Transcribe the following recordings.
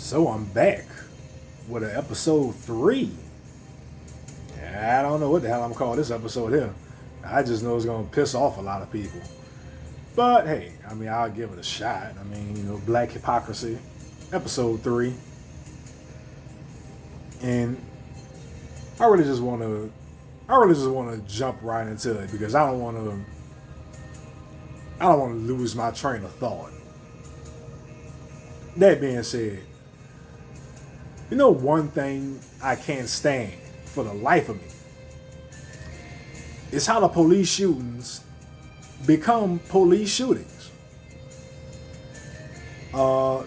So I'm back with an episode 3. I don't know what the hell I'm calling this episode here. I just know it's gonna piss off a lot of people. But hey, I'll give it a shot. Black hypocrisy, episode 3. And I really just wanna jump right into it because I don't wanna lose my train of thought. That being said, one thing I can't stand for the life of me is how the police shootings become police shootings.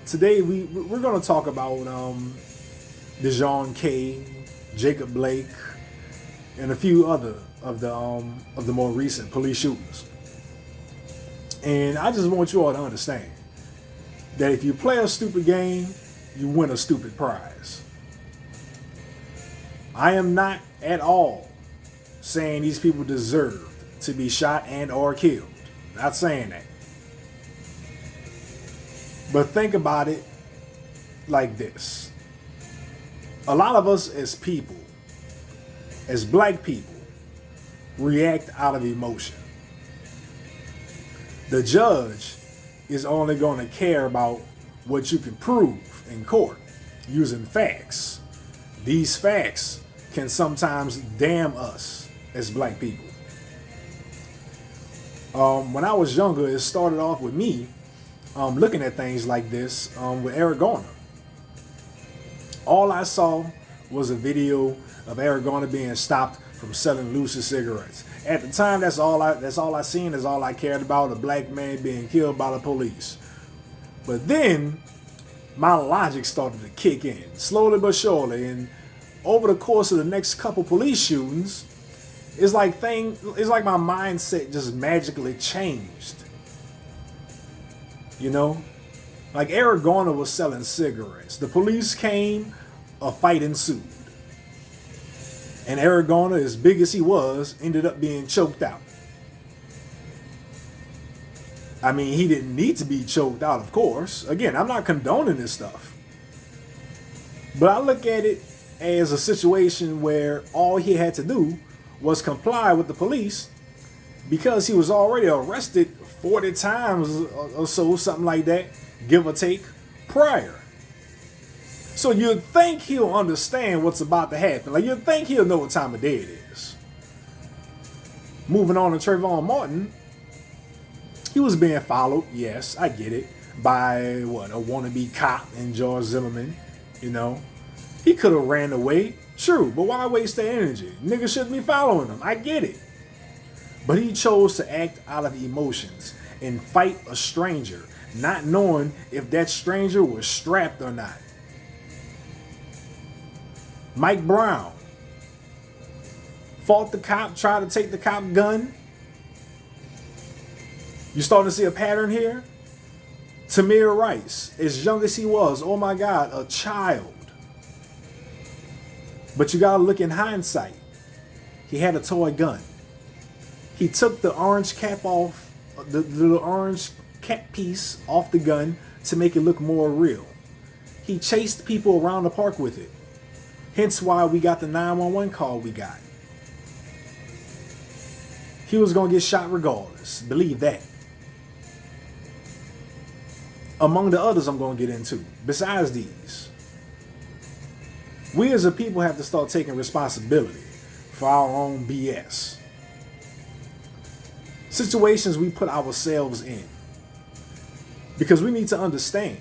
Today we're going to talk about Dejon K, Jacob Blake, and a few other of the more recent police shootings. And I just want you all to understand that if you play a stupid game, you win a stupid prize. I am not at all saying these people deserve to be shot and or killed. Not saying that. But think about it like this. A lot of us as people, as black people, react out of emotion. The judge is only going to care about what you can prove in court using facts. These facts can sometimes damn us as black people. When I was younger, it started off with me looking at things like this with Eric Garner. All I saw was a video of Eric Garner being stopped from selling Lucy cigarettes. At the time, that's all I seen, is all I cared about, a black man being killed by the police. But then my logic started to kick in, slowly but surely, and over the course of the next couple police shootings, it's like my mindset just magically changed. Like Eric Garner was selling cigarettes. The police came, a fight ensued. And Eric Garner, as big as he was, ended up being choked out. He didn't need to be choked out, of course. Again, I'm not condoning this stuff. But I look at it as a situation where all he had to do was comply with the police because he was already arrested 40 times or so, something like that, give or take, prior. So you'd think he'll understand what's about to happen. Like, you'd think he'll know what time of day it is. Moving on to Trayvon Martin, he was being followed, yes, I get it, by a wannabe cop in George Zimmerman, He could have ran away, true, but why waste the energy? Niggas shouldn't be following him, I get it. But he chose to act out of emotions and fight a stranger, not knowing if that stranger was strapped or not. Mike Brown fought the cop, tried to take the cop gun. You starting to see a pattern here? Tamir Rice, as young as he was, oh my God, a child. But you gotta look in hindsight. He had a toy gun. He took the orange cap off, the little orange cap piece off the gun to make it look more real. He chased people around the park with it. Hence why we got the 911 call we got. He was gonna get shot regardless. Believe that. Among the others I'm gonna get into, besides these, we as a people have to start taking responsibility for our own BS. Situations we put ourselves in. Because we need to understand,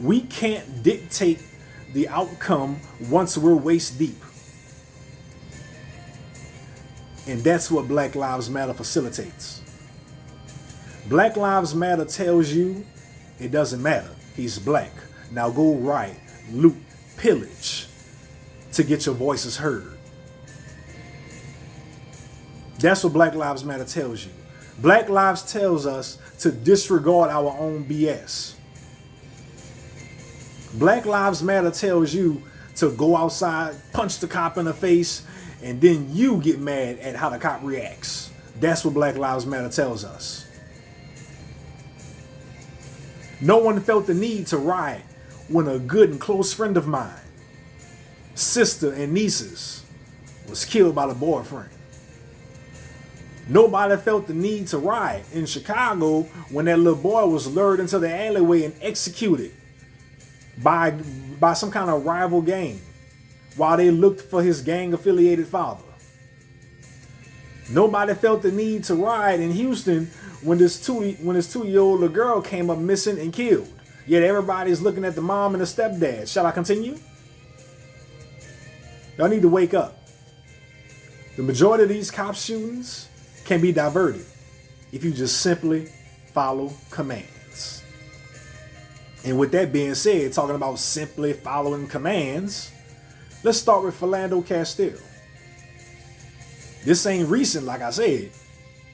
we can't dictate the outcome once we're waist deep. And that's what Black Lives Matter facilitates. Black Lives Matter tells you it doesn't matter. He's black. Now go riot, loot, pillage to get your voices heard. That's what Black Lives Matter tells you. Black Lives tells us to disregard our own BS. Black Lives Matter tells you to go outside, punch the cop in the face, and then you get mad at how the cop reacts. That's what Black Lives Matter tells us. No one felt the need to riot when a good and close friend of mine, sister and nieces, was killed by the boyfriend. Nobody felt the need to riot in Chicago when that little boy was lured into the alleyway and executed by some kind of rival gang while they looked for his gang-affiliated father. Nobody felt the need to riot in Houston when this two-year-old little girl came up missing and killed. Yet everybody's looking at the mom and the stepdad. Shall I continue? Y'all need to wake up. The majority of these cop shootings can be diverted if you just simply follow commands. And with that being said, talking about simply following commands, let's start with Philando Castile. This ain't recent, like I said,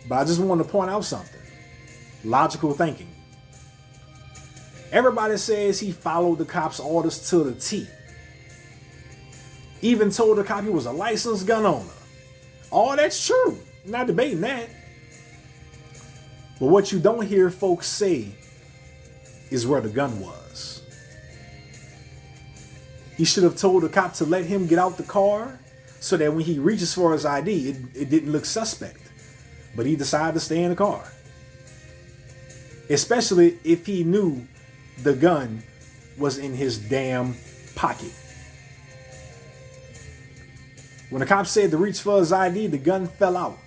but I just want to point out something. Logical thinking. Everybody says he followed the cops' orders to the T. Even told the cop he was a licensed gun owner. All that's true. Not debating that. But what you don't hear folks say is where the gun was. He should have told the cop to let him get out the car so that when he reaches for his ID, it didn't look suspect. But he decided to stay in the car. Especially if he knew the gun was in his damn pocket. When the cop said to reach for his ID, the gun fell out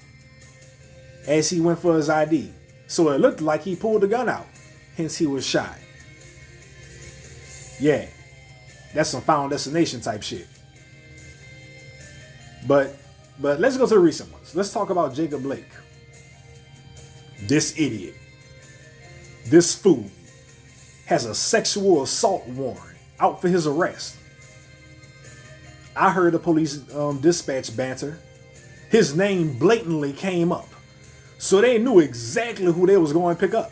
as he went for his ID. So it looked like he pulled the gun out. Hence he was shot. Yeah, that's some Final Destination type shit. But let's go to the recent ones. Let's talk about Jacob Blake. This idiot. This fool has a sexual assault warrant out for his arrest. I heard the police dispatch banter. His name blatantly came up. So they knew exactly who they was going to pick up.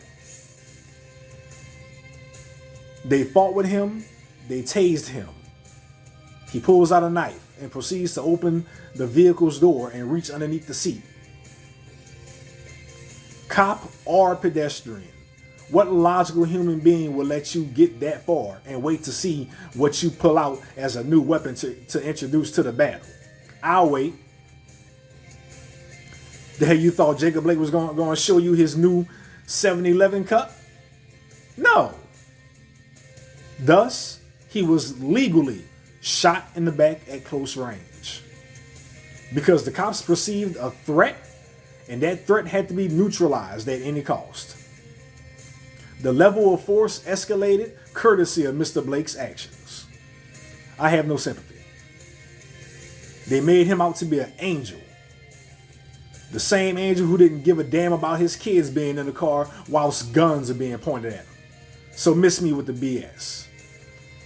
They fought with him. They tased him. He pulls out a knife and proceeds to open the vehicle's door and reach underneath the seat. Cop or pedestrian, what logical human being will let you get that far and wait to see what you pull out as a new weapon to introduce to the battle? I'll wait. The hell you thought Jacob Blake was going to show you his new 7-Eleven cup? No. Thus, he was legally shot in the back at close range because the cops perceived a threat, and that threat had to be neutralized at any cost. The level of force escalated courtesy of Mr. Blake's actions. I have no sympathy. They made him out to be an angel. The same angel who didn't give a damn about his kids being in the car whilst guns are being pointed at him. So miss me with the BS.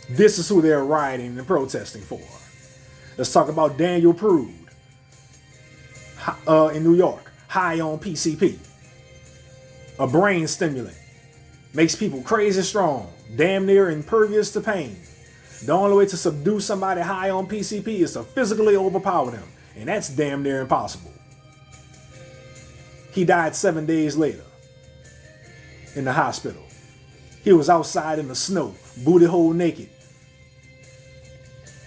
This is who they're rioting and protesting for. Let's talk about Daniel Prude in New York, high on PCP. A brain stimulant. Makes people crazy strong, damn near impervious to pain. The only way to subdue somebody high on PCP is to physically overpower them, and that's damn near impossible. He died 7 days later in the hospital. He was outside in the snow, booty hole naked.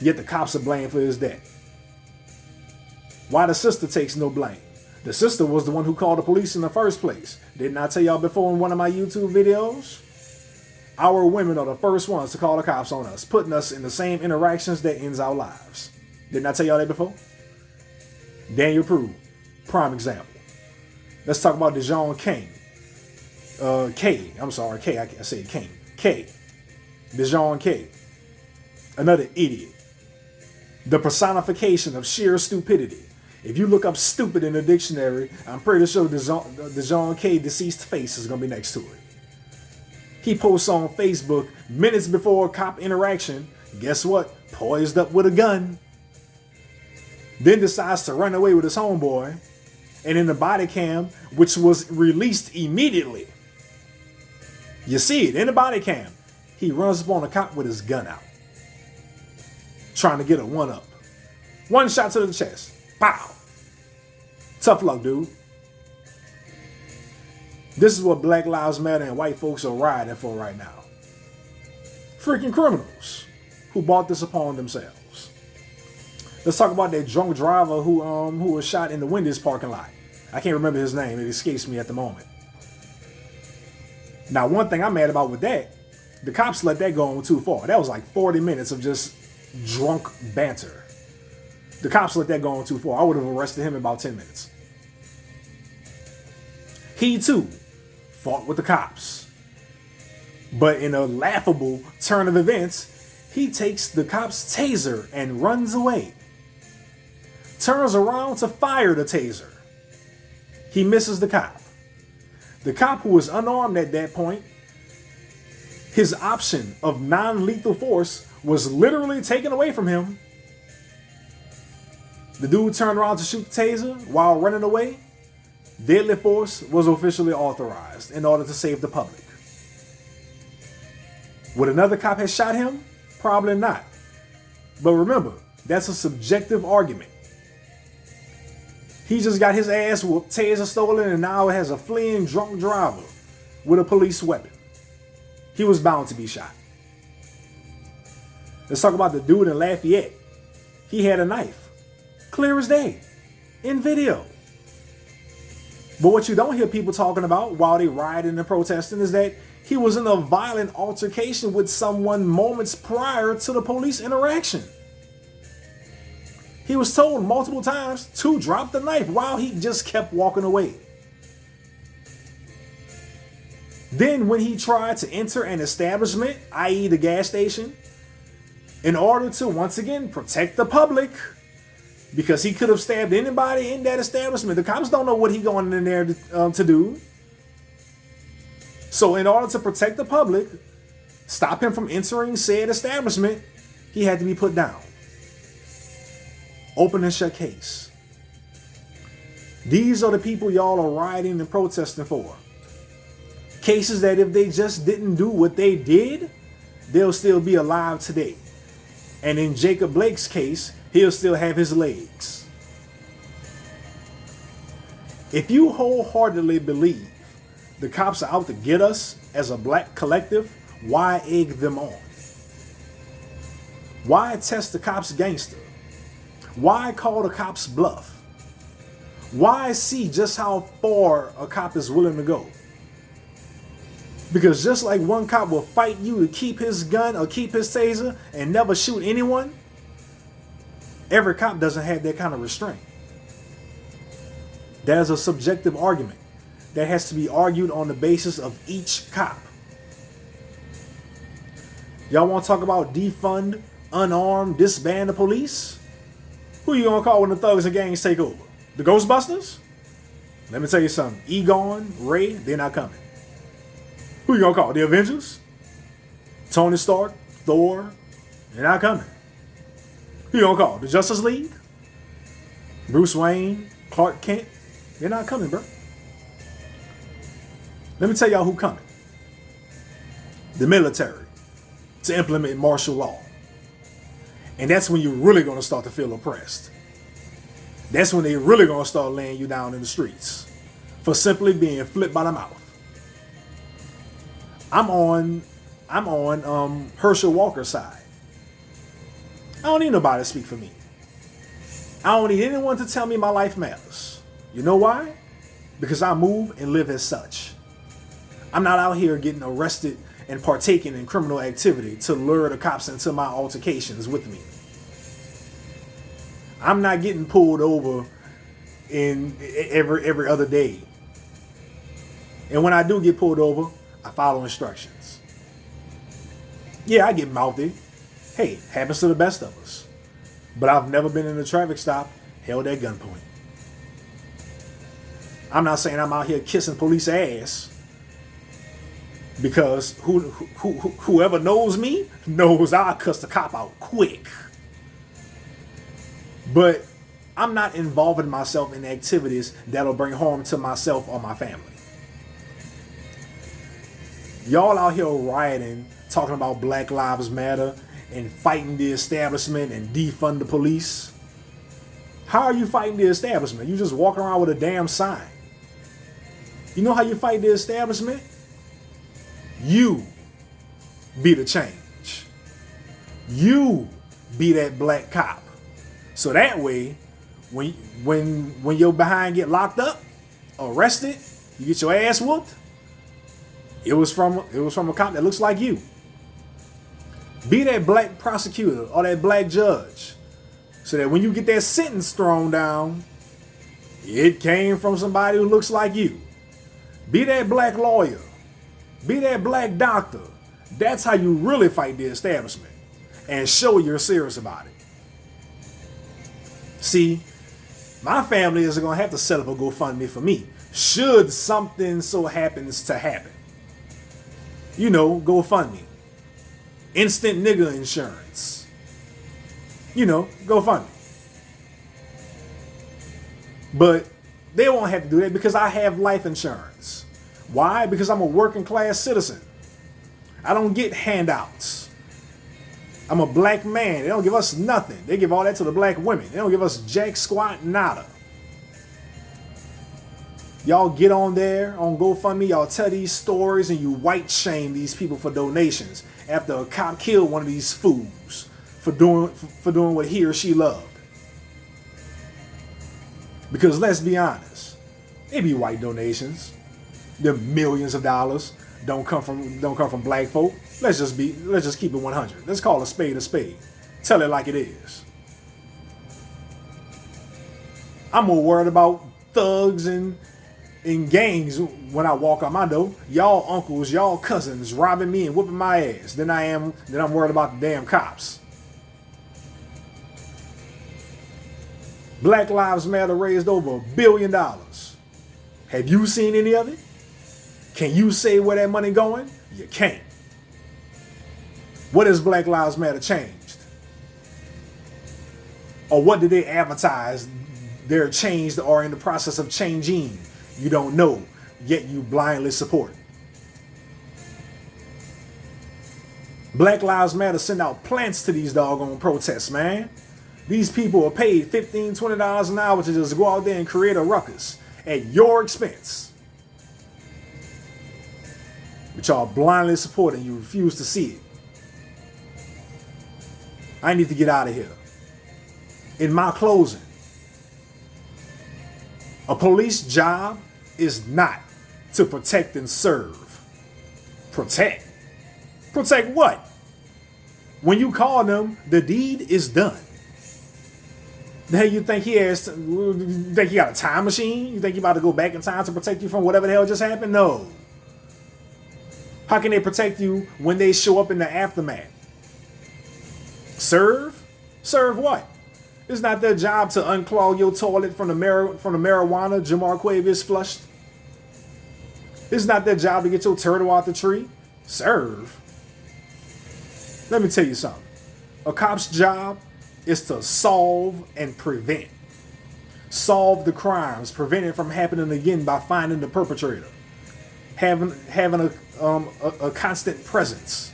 Yet the cops are blamed for his death. Why the sister takes no blame? The sister was the one who called the police in the first place. Didn't I tell y'all before in one of my YouTube videos? Our women are the first ones to call the cops on us, putting us in the same interactions that ends our lives. Didn't I tell y'all that before? Daniel Prude, prime example. Let's talk about Dejon King. I said King. K. Dejon K. Another idiot. The personification of sheer stupidity. If you look up stupid in the dictionary, I'm pretty sure Dejon K. deceased face is going to be next to it. He posts on Facebook minutes before a cop interaction. Guess what? Poised up with a gun. Then decides to run away with his homeboy. And in the body cam, which was released immediately, you see it in the body cam. He runs up on a cop with his gun out, trying to get a one-up. One shot to the chest. Pow. Tough luck, dude. This is what Black Lives Matter and white folks are rioting for right now. freaking criminals who brought this upon themselves. Let's talk about that drunk driver who was shot in the Wendy's parking lot. I can't remember his name. It escapes me at the moment. Now, one thing I'm mad about with that, the cops let that go on too far. That was like 40 minutes of just drunk banter. The cops let that go on too far. I would have arrested him in about 10 minutes. He too fought with the cops. But in a laughable turn of events, he takes the cop's taser and runs away. Turns around to fire the taser. He misses the cop. The cop, who was unarmed at that point, his option of non-lethal force was literally taken away from him. The dude turned around to shoot the taser while running away. Deadly force was officially authorized in order to save the public. Would another cop have shot him? Probably not. But remember, that's a subjective argument. He just got his ass whooped, taser stolen, and now has a fleeing drunk driver with a police weapon. He was bound to be shot. Let's talk about the dude in Lafayette. He had a knife. Clear as day. In video. But what you don't hear people talking about while they rioting and protesting is that he was in a violent altercation with someone moments prior to the police interaction. He was told multiple times to drop the knife while he just kept walking away. Then when he tried to enter an establishment, i.e. the gas station, in order to once again protect the public, because he could have stabbed anybody in that establishment. The cops don't know what he going in there to do. So in order to protect the public, stop him from entering said establishment, he had to be put down. Open and shut case. These are the people y'all are rioting and protesting for. Cases that if they just didn't do what they did, they'll still be alive today. And in Jacob Blake's case, he'll still have his legs. If you wholeheartedly believe the cops are out to get us as a black collective, why egg them on? Why test the cops gangster? Why call the cops bluff? Why see just how far a cop is willing to go? Because just like one cop will fight you to keep his gun or keep his taser and never shoot anyone, every cop doesn't have that kind of restraint. That is a subjective argument that has to be argued on the basis of each cop. Y'all want to talk about defund, unarm, disband the police? Who you gonna call when the thugs and gangs take over? The Ghostbusters? Let me tell you something. Egon, Ray, they're not coming. Who you gonna call? The Avengers? Tony Stark, Thor, they're not coming. Who you gonna call? The Justice League? Bruce Wayne, Clark Kent, they're not coming, bro. Let me tell y'all who coming. The military, to implement martial law. And that's when you're really going to start to feel oppressed. That's when they're really going to start laying you down in the streets for simply being flipped by the mouth. I'm on Herschel Walker's side. I don't need nobody to speak for me. I don't need anyone to tell me my life matters. You know why? Because I move and live as such. I'm not out here getting arrested and partaking in criminal activity to lure the cops into my altercations with me. I'm not getting pulled over in every other day. And when I do get pulled over, I follow instructions. Yeah, I get mouthy. Hey, happens to the best of us. But I've never been in a traffic stop held at gunpoint. I'm not saying I'm out here kissing police ass. Because whoever knows me knows I'll cuss the cop out quick. But I'm not involving myself in activities that'll bring harm to myself or my family. Y'all out here rioting, talking about Black Lives Matter and fighting the establishment and defund the police. How are you fighting the establishment? You just walking around with a damn sign. You know how you fight the establishment? You be the change. You be that black cop. So that way, when your behind get locked up, arrested, you get your ass whooped. It was from a cop that looks like you. Be that black prosecutor or that black judge, so that when you get that sentence thrown down, it came from somebody who looks like you. Be that black lawyer. Be that black doctor. That's how you really fight the establishment and show you're serious about it. See, my family is going to have to set up a GoFundMe for me should something so happens to happen. You know, GoFundMe. Instant nigga insurance. You know, GoFundMe. But they won't have to do that because I have life insurance. Why? Because I'm a working class citizen. I don't get handouts. I'm a black man. They don't give us nothing. They give all that to the black women. They don't give us jack squat nada. Y'all get on there on GoFundMe. Y'all tell these stories and you white shame these people for donations after a cop killed one of these fools for doing what he or she loved. Because let's be honest, they be white donations. The millions of dollars don't come from black folk. Let's just keep it 100. Let's call a spade a spade. Tell it like it is. I'm more worried about thugs and gangs when I walk out my door. Y'all uncles, y'all cousins robbing me and whooping my ass. Then I'm worried about the damn cops. Black Lives Matter raised over $1 billion. Have you seen any of it? Can you say where that money going? You can't. What has Black Lives Matter changed? Or what did they advertise they're changed or in the process of changing? You don't know, yet you blindly support. Black Lives Matter send out plants to these doggone protests, man. These people are paid $15, $20 an hour to just go out there and create a ruckus at your expense. But y'all blindly support and you refuse to see it. I need to get out of here. In my closing, a police job is not to protect and serve. Protect? Protect what? When you call them, the deed is done. The hell you think he has? You think he got a time machine? You think he about to go back in time to protect you from whatever the hell just happened? No. How can they protect you when they show up in the aftermath? Serve? Serve what? It's not their job to unclog your toilet from the marijuana Jamarquavius flushed. It's not their job to get your turtle out the tree. Serve? Let me tell you something. A cop's job is to solve and prevent. Solve the crimes, prevent it from happening again by finding the perpetrator. Having a constant presence.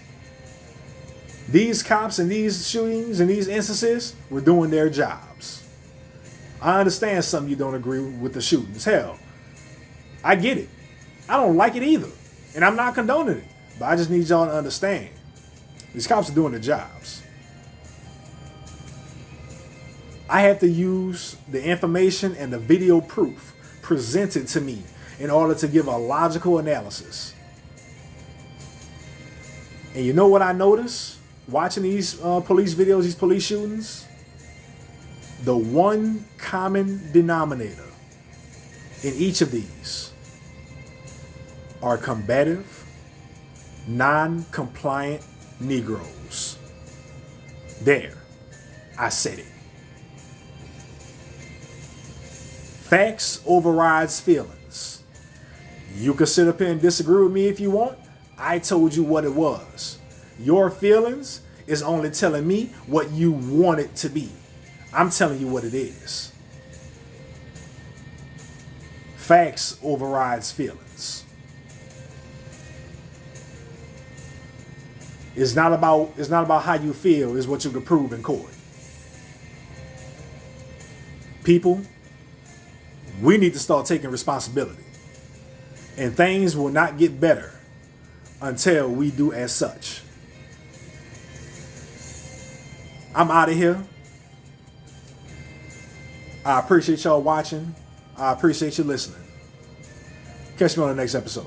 These cops and these shootings and these instances were doing their jobs. I understand some of you don't agree with the shootings. Hell, I get it. I don't like it either. And I'm not condoning it. But I just need y'all to understand. These cops are doing their jobs. I have to use the information and the video proof presented to me in order to give a logical analysis. And you know what I notice watching these police videos, these police shootings? The one common denominator in each of these are combative, non-compliant Negroes. There, I said it. Facts overrides feelings. You can sit up here and disagree with me if you want. I told you what it was. Your feelings is only telling me what you want it to be. I'm telling you what it is. Facts overrides feelings. It's not about how you feel, it's what you can prove in court. People, we need to start taking responsibility. And things will not get better until we do as such. I'm out of here. I appreciate y'all watching. I appreciate you listening. Catch me on the next episode.